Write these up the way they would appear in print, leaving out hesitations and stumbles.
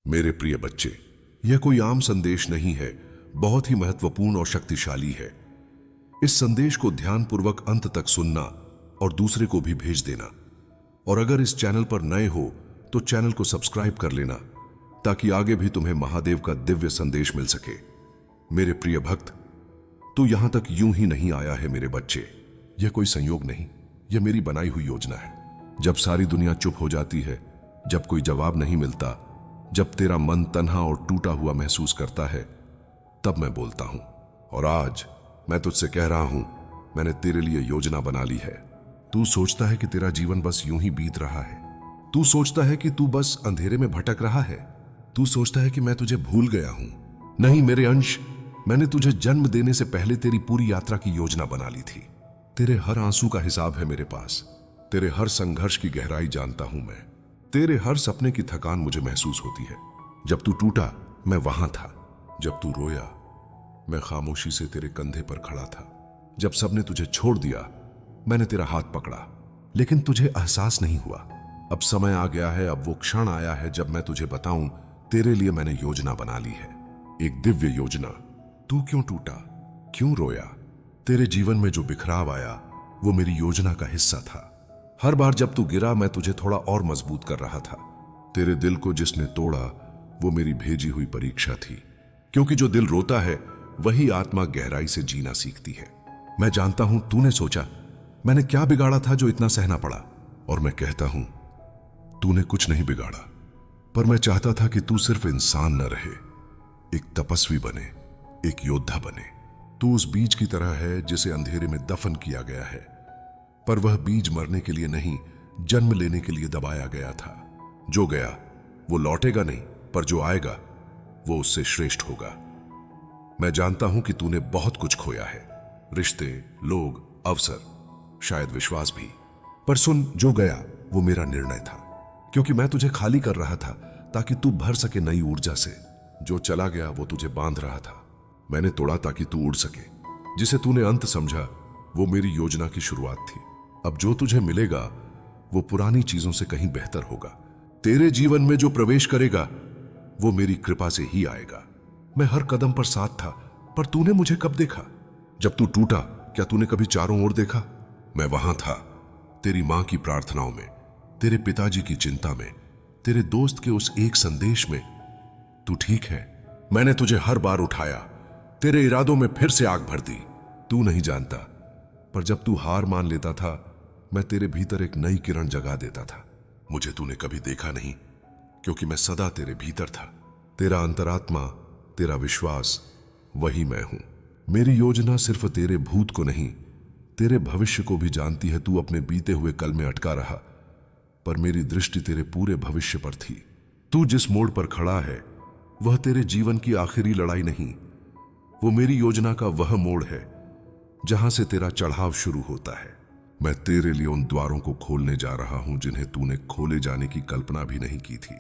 मेरे प्रिय बच्चे, यह कोई आम संदेश नहीं है, बहुत ही महत्वपूर्ण और शक्तिशाली है। इस संदेश को ध्यानपूर्वक अंत तक सुनना और दूसरे को भी भेज देना। और अगर इस चैनल पर नए हो तो चैनल को सब्सक्राइब कर लेना, ताकि आगे भी तुम्हें महादेव का दिव्य संदेश मिल सके। मेरे प्रिय भक्त, तू यहां तक यूं ही नहीं आया है मेरे बच्चे। यह कोई संयोग नहीं, यह मेरी बनाई हुई योजना है। जब सारी दुनिया चुप हो जाती है, जब कोई जवाब नहीं मिलता, जब तेरा मन तन्हा और टूटा हुआ महसूस करता है, तब मैं बोलता हूं। और आज मैं तुझसे कह रहा हूं, मैंने तेरे लिए योजना बना ली है। तू सोचता है कि तेरा जीवन बस यूं ही बीत रहा है। तू सोचता है कि तू बस अंधेरे में भटक रहा है। तू सोचता है कि मैं तुझे भूल गया हूं। नहीं मेरे अंश, मैंने तुझे जन्म देने से पहले तेरी पूरी यात्रा की योजना बना ली थी। तेरे हर आंसू का हिसाब है मेरे पास। तेरे हर संघर्ष की गहराई जानता हूं मैं। तेरे हर सपने की थकान मुझे महसूस होती है। जब तू टूटा, मैं वहां था। जब तू रोया, मैं खामोशी से तेरे कंधे पर खड़ा था। जब सबने तुझे छोड़ दिया, मैंने तेरा हाथ पकड़ा, लेकिन तुझे एहसास नहीं हुआ। अब समय आ गया है, अब वो क्षण आया है जब मैं तुझे बताऊं, तेरे लिए मैंने योजना बना ली है, एक दिव्य योजना। तू क्यों टूटा, क्यों रोया? तेरे जीवन में जो बिखराव आया, वो मेरी योजना का हिस्सा था। हर बार जब तू गिरा, मैं तुझे थोड़ा और मजबूत कर रहा था। तेरे दिल को जिसने तोड़ा, वो मेरी भेजी हुई परीक्षा थी। क्योंकि जो दिल रोता है, वही आत्मा गहराई से जीना सीखती है। मैं जानता हूं तूने सोचा, मैंने क्या बिगाड़ा था जो इतना सहना पड़ा? और मैं कहता हूं, तूने कुछ नहीं बिगाड़ा, पर मैं चाहता था कि तू सिर्फ इंसान न रहे, एक तपस्वी बने, एक योद्धा बने। तू उस बीज की तरह है जिसे अंधेरे में दफन किया गया है, पर वह बीज मरने के लिए नहीं, जन्म लेने के लिए दबाया गया था। जो गया वो लौटेगा नहीं, पर जो आएगा वो उससे श्रेष्ठ होगा। मैं जानता हूं कि तूने बहुत कुछ खोया है, रिश्ते, लोग, अवसर, शायद विश्वास भी। पर सुन, जो गया वो मेरा निर्णय था, क्योंकि मैं तुझे खाली कर रहा था ताकि तू भर सके नई ऊर्जा से। जो चला गया वो तुझे बांध रहा था, मैंने तोड़ा ताकि तू उड़ सके। जिसे तूने अंत समझा, वो मेरी योजना की शुरुआत थी। अब जो तुझे मिलेगा वो पुरानी चीजों से कहीं बेहतर होगा। तेरे जीवन में जो प्रवेश करेगा वो मेरी कृपा से ही आएगा। मैं हर कदम पर साथ था, पर तूने मुझे कब देखा? जब तू टूटा, क्या तूने कभी चारों ओर देखा? मैं वहां था, तेरी मां की प्रार्थनाओं में, तेरे पिताजी की चिंता में, तेरे दोस्त के उस एक संदेश में, तू ठीक है? मैंने तुझे हर बार उठाया, तेरे इरादों में फिर से आग भर दी। तू नहीं जानता, पर जब तू हार मान लेता था, मैं तेरे भीतर एक नई किरण जगा देता था। मुझे तूने कभी देखा नहीं, क्योंकि मैं सदा तेरे भीतर था। तेरा अंतरात्मा, तेरा विश्वास, वही मैं हूं। मेरी योजना सिर्फ तेरे भूत को नहीं, तेरे भविष्य को भी जानती है। तू अपने बीते हुए कल में अटका रहा, पर मेरी दृष्टि तेरे पूरे भविष्य पर थी। तू जिस मोड़ पर खड़ा है, वह तेरे जीवन की आखिरी लड़ाई नहीं, वो मेरी योजना का वह मोड़ है जहां से तेरा चढ़ाव शुरू होता है। मैं तेरे लिए उन द्वारों को खोलने जा रहा हूं जिन्हें तूने खोले जाने की कल्पना भी नहीं की थी।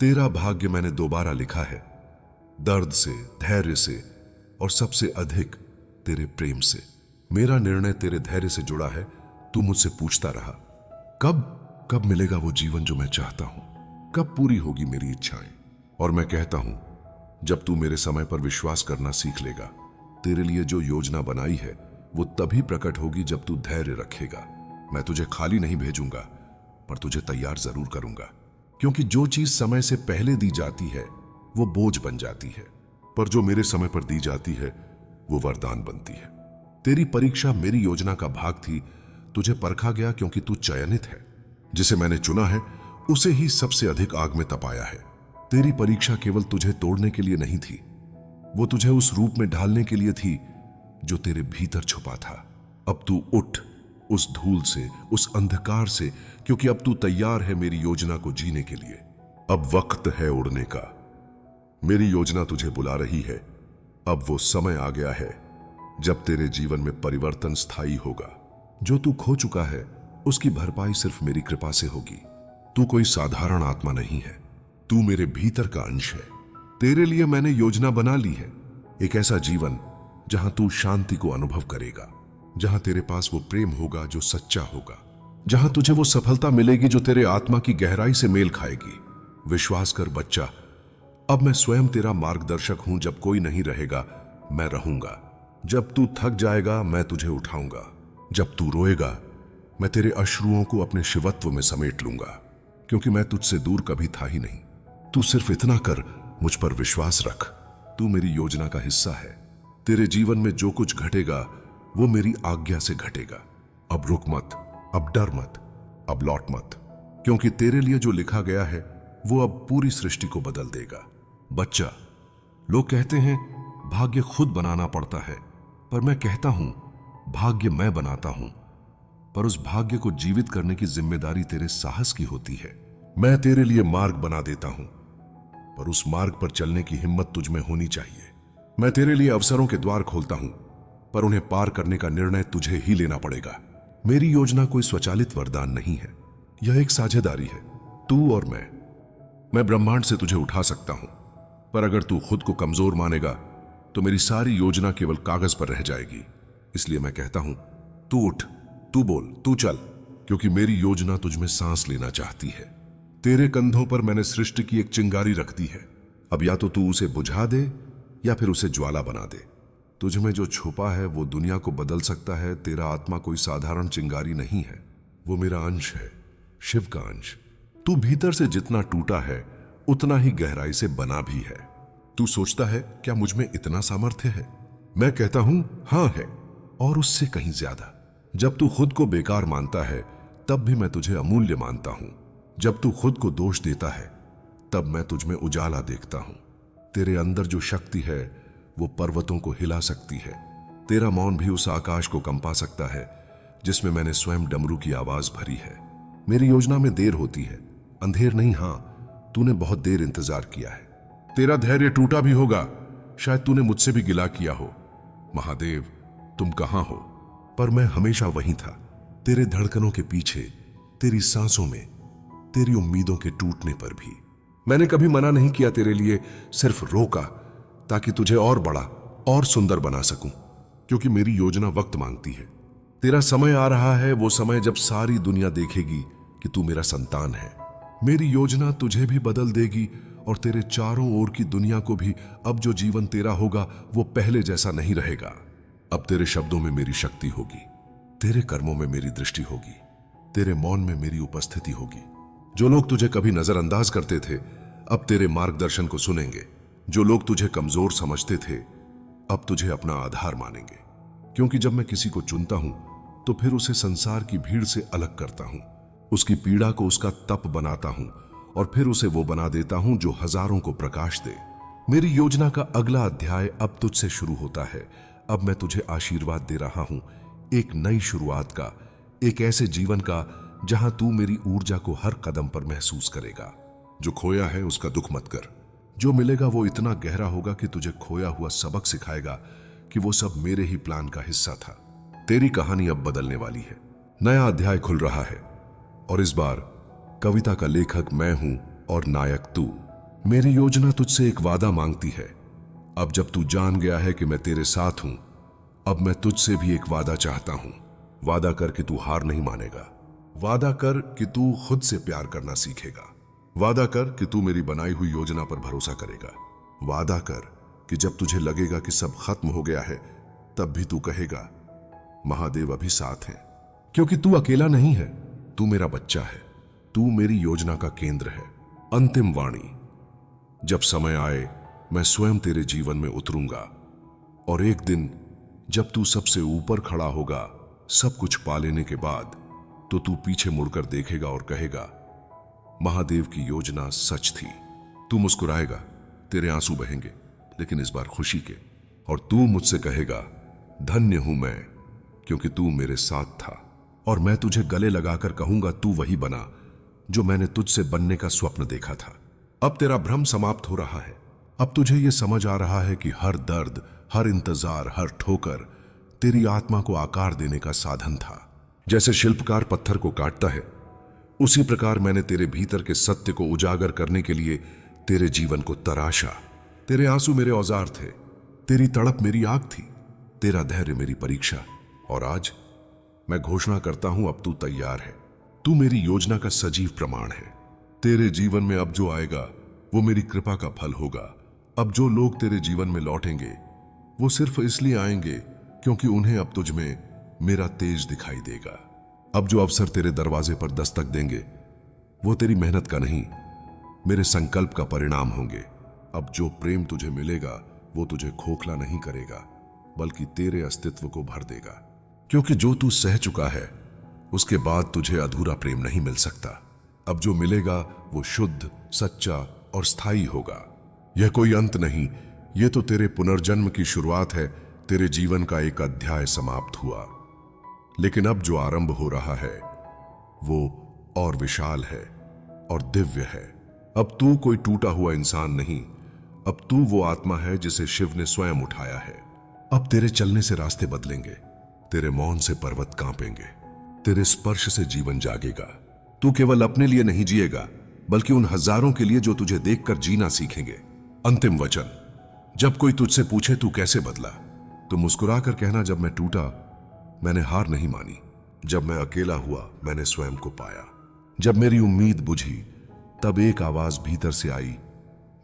तेरा भाग्य मैंने दोबारा लिखा है, दर्द से, धैर्य से और सबसे अधिक तेरे प्रेम से। मेरा निर्णय तेरे धैर्य से जुड़ा है। तू मुझसे पूछता रहा, कब मिलेगा वो जीवन जो मैं चाहता हूं, कब पूरी होगी मेरी इच्छाएं? और मैं कहता हूं, जब तू मेरे समय पर विश्वास करना सीख लेगा। तेरे लिए जो योजना बनाई है वो तभी प्रकट होगी जब तू धैर्य रखेगा। मैं तुझे खाली नहीं भेजूंगा, पर तुझे तैयार जरूर करूंगा, क्योंकि जो चीज समय से पहले दी जाती है वो बोझ बन जाती है, पर जो मेरे समय पर दी जाती है वो वरदान बनती है। तेरी परीक्षा मेरी योजना का भाग थी। तुझे परखा गया क्योंकि तू चयनित है। जिसे मैंने चुना है उसे ही सबसे अधिक आग में तपाया है। तेरी परीक्षा केवल तुझे तोड़ने के लिए नहीं थी, वो तुझे उस रूप में ढालने के लिए थी जो तेरे भीतर छुपा था। अब तू उठ उस धूल से, उस अंधकार से, क्योंकि अब तू तैयार है मेरी योजना को जीने के लिए। अब वक्त है उड़ने का। मेरी योजना तुझे बुला रही है। अब वो समय आ गया है जब तेरे जीवन में परिवर्तन स्थायी होगा। जो तू खो चुका है उसकी भरपाई सिर्फ मेरी कृपा से होगी। तू कोई साधारण आत्मा नहीं है, तू मेरे भीतर का अंश है। तेरे लिए मैंने योजना बना ली है, एक ऐसा जीवन जहां तू शांति को अनुभव करेगा, जहां तेरे पास वो प्रेम होगा जो सच्चा होगा, जहां तुझे वो सफलता मिलेगी जो तेरे आत्मा की गहराई से मेल खाएगी। विश्वास कर बच्चा, अब मैं स्वयं तेरा मार्गदर्शक हूं। जब कोई नहीं रहेगा, मैं रहूंगा। जब तू थक जाएगा, मैं तुझे उठाऊंगा। जब तू रोएगा, मैं तेरे अश्रुओं को अपने शिवत्व में समेट लूंगा, क्योंकि मैं तुझसे दूर कभी था ही नहीं। तू सिर्फ इतना कर, मुझ पर विश्वास रख। तू मेरी योजना का हिस्सा है। तेरे जीवन में जो कुछ घटेगा वो मेरी आज्ञा से घटेगा। अब रुक मत, अब डर मत, अब लौट मत, क्योंकि तेरे लिए जो लिखा गया है वो अब पूरी सृष्टि को बदल देगा। बच्चा, लोग कहते हैं भाग्य खुद बनाना पड़ता है, पर मैं कहता हूं भाग्य मैं बनाता हूं। पर उस भाग्य को जीवित करने की जिम्मेदारी तेरे साहस की होती है। मैं तेरे लिए मार्ग बना देता हूं, पर उस मार्ग पर चलने की हिम्मत तुझ में होनी चाहिए। मैं तेरे लिए अवसरों के द्वार खोलता हूं, पर उन्हें पार करने का निर्णय तुझे ही लेना पड़ेगा। मेरी योजना कोई स्वचालित वरदान नहीं है, यह एक साझेदारी है, तू और मैं ब्रह्मांड से तुझे उठा सकता हूं, पर अगर तू खुद को कमजोर मानेगा तो मेरी सारी योजना केवल कागज पर रह जाएगी। इसलिए मैं कहता हूं, तू उठ, तू बोल, तू चल, क्योंकि मेरी योजना तुझ में सांस लेना चाहती है। तेरे कंधों पर मैंने सृष्टि की एक चिंगारी रख दी है। अब या तो तू उसे बुझा दे या फिर उसे ज्वाला बना दे। तुझ में जो छुपा है वो दुनिया को बदल सकता है। तेरा आत्मा कोई साधारण चिंगारी नहीं है, वो मेरा अंश है, शिव का अंश। तू भीतर से जितना टूटा है उतना ही गहराई से बना भी है। तू सोचता है क्या मुझ में इतना सामर्थ्य है? मैं कहता हूं हां है, और उससे कहीं ज्यादा। जब तू खुद को बेकार मानता है तब भी मैं तुझे अमूल्य मानता हूं। जब तू खुद को दोष देता है तब मैं तुझ में उजाला देखता हूं। तेरे अंदर जो शक्ति है वो पर्वतों को हिला सकती है। तेरा मौन भी उस आकाश को कंपा सकता है जिसमें मैंने स्वयं डमरू की आवाज भरी है। मेरी योजना में देर होती है, अंधेर नहीं। हां, तूने बहुत देर इंतजार किया है। तेरा धैर्य टूटा भी होगा, शायद तूने मुझसे भी गिला किया हो। महादेव, तुम कहां हो? पर मैं हमेशा वहीं था, तेरे धड़कनों के पीछे, तेरी सांसों में, तेरी उम्मीदों के टूटने पर भी। मैंने कभी मना नहीं किया तेरे लिए, सिर्फ रोका ताकि तुझे और बड़ा और सुंदर बना सकूं, क्योंकि मेरी योजना वक्त मांगती है। तेरा समय आ रहा है, वो समय जब सारी दुनिया देखेगी कि तू मेरा संतान है। मेरी योजना तुझे भी बदल देगी और तेरे चारों ओर की दुनिया को भी। अब जो जीवन तेरा होगा वो पहले जैसा नहीं रहेगा। अब तेरे शब्दों में मेरी शक्ति होगी, तेरे कर्मों में मेरी दृष्टि होगी, तेरे मौन में मेरी उपस्थिति होगी। जो लोग तुझे कभी नजरअंदाज करते थे अब तेरे मार्गदर्शन को सुनेंगे। जो लोग तुझे कमजोर समझते थे अब तुझे अपना आधार मानेंगे, क्योंकि जब मैं किसी को चुनता हूं तो फिर उसे संसार की भीड़ से अलग करता हूं, उसकी पीड़ा को उसका तप बनाता हूं और फिर उसे वो बना देता हूं जो हजारों को प्रकाश दे। मेरी योजना का अगला अध्याय अब तुझसे शुरू होता है। अब मैं तुझे आशीर्वाद दे रहा हूं, एक नई शुरुआत का, एक ऐसे जीवन का जहां तू मेरी ऊर्जा को हर कदम पर महसूस करेगा। जो खोया है उसका दुख मत कर, जो मिलेगा वो इतना गहरा होगा कि तुझे खोया हुआ सबक सिखाएगा कि वो सब मेरे ही प्लान का हिस्सा था। तेरी कहानी अब बदलने वाली है, नया अध्याय खुल रहा है और इस बार कविता का लेखक मैं हूं और नायक तू। मेरी योजना तुझसे एक वादा मांगती है। अब जब तू जान गया है कि मैं तेरे साथ हूं, अब मैं तुझसे भी एक वादा चाहता हूं। वादा कर कि तू हार नहीं मानेगा। वादा कर कि तू खुद से प्यार करना सीखेगा। वादा कर कि तू मेरी बनाई हुई योजना पर भरोसा करेगा। वादा कर कि जब तुझे लगेगा कि सब खत्म हो गया है तब भी तू कहेगा महादेव अभी साथ हैं, क्योंकि तू अकेला नहीं है, तू मेरा बच्चा है, तू मेरी योजना का केंद्र है। अंतिम वाणी, जब समय आए मैं स्वयं तेरे जीवन में उतरूंगा और एक दिन जब तू सबसे ऊपर खड़ा होगा, सब कुछ पा लेने के बाद, तो तू पीछे मुड़कर देखेगा और कहेगा महादेव की योजना सच थी। तू मुस्कुराएगा, तेरे आंसू बहेंगे, लेकिन इस बार खुशी के, और तू मुझसे कहेगा धन्य हूं मैं, क्योंकि तू मेरे साथ था। और मैं तुझे गले लगाकर कहूंगा तू वही बना जो मैंने तुझसे बनने का स्वप्न देखा था। अब तेरा भ्रम समाप्त हो रहा है। अब तुझे यह समझ आ रहा है कि हर दर्द, हर इंतजार, हर ठोकर तेरी आत्मा को आकार देने का साधन था। जैसे शिल्पकार पत्थर को काटता है, उसी प्रकार मैंने तेरे भीतर के सत्य को उजागर करने के लिए तेरे जीवन को तराशा। तेरे आंसू मेरे औजार थे, तेरी तड़प मेरी आग थी, तेरा धैर्य मेरी परीक्षा। और आज मैं घोषणा करता हूं अब तू तैयार है। तू मेरी योजना का सजीव प्रमाण है। तेरे जीवन में अब जो आएगा वो मेरी कृपा का फल होगा। अब जो लोग तेरे जीवन में लौटेंगे वो सिर्फ इसलिए आएंगे क्योंकि उन्हें अब तुझ में मेरा तेज दिखाई देगा। अब जो अवसर तेरे दरवाजे पर दस्तक देंगे वो तेरी मेहनत का नहीं, मेरे संकल्प का परिणाम होंगे। अब जो प्रेम तुझे मिलेगा वो तुझे खोखला नहीं करेगा, बल्कि तेरे अस्तित्व को भर देगा। क्योंकि जो तू सह चुका है उसके बाद तुझे अधूरा प्रेम नहीं मिल सकता। अब जो मिलेगा वो शुद्ध, सच्चा और स्थायी होगा। यह कोई अंत नहीं, यह तो तेरे पुनर्जन्म की शुरुआत है। तेरे जीवन का एक अध्याय समाप्त हुआ, लेकिन अब जो आरंभ हो रहा है वो और विशाल है और दिव्य है। अब तू कोई टूटा हुआ इंसान नहीं, अब तू वो आत्मा है जिसे शिव ने स्वयं उठाया है। अब तेरे चलने से रास्ते बदलेंगे, तेरे मौन से पर्वत कांपेंगे, तेरे स्पर्श से जीवन जागेगा। तू केवल अपने लिए नहीं जिएगा, बल्कि उन हजारों के लिए जो तुझे देखकर जीना सीखेंगे। अंतिम वचन, जब कोई तुझसे पूछे तू कैसे बदला, तो मुस्कुराकर कहना, जब मैं टूटा मैंने हार नहीं मानी, जब मैं अकेला हुआ मैंने स्वयं को पाया, जब मेरी उम्मीद बुझी तब एक आवाज भीतर से आई,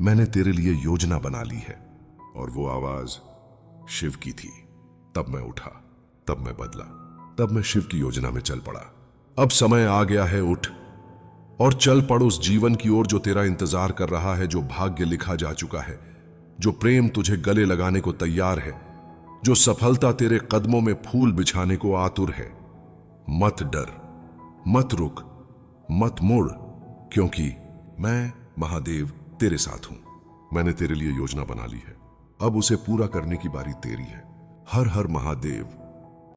मैंने तेरे लिए योजना बना ली है। और वो आवाज शिव की थी। तब मैं उठा, तब मैं बदला, तब मैं शिव की योजना में चल पड़ा। अब समय आ गया है, उठ और चल पड़ उस जीवन की ओर जो तेरा इंतजार कर रहा है, जो भाग्य लिखा जा चुका है, जो प्रेम तुझे गले लगाने को तैयार है, जो सफलता तेरे कदमों में फूल बिछाने को आतुर है। मत डर, मत रुक, मत मुड़, क्योंकि मैं महादेव तेरे साथ हूं। मैंने तेरे लिए योजना बना ली है, अब उसे पूरा करने की बारी तेरी है। हर हर महादेव।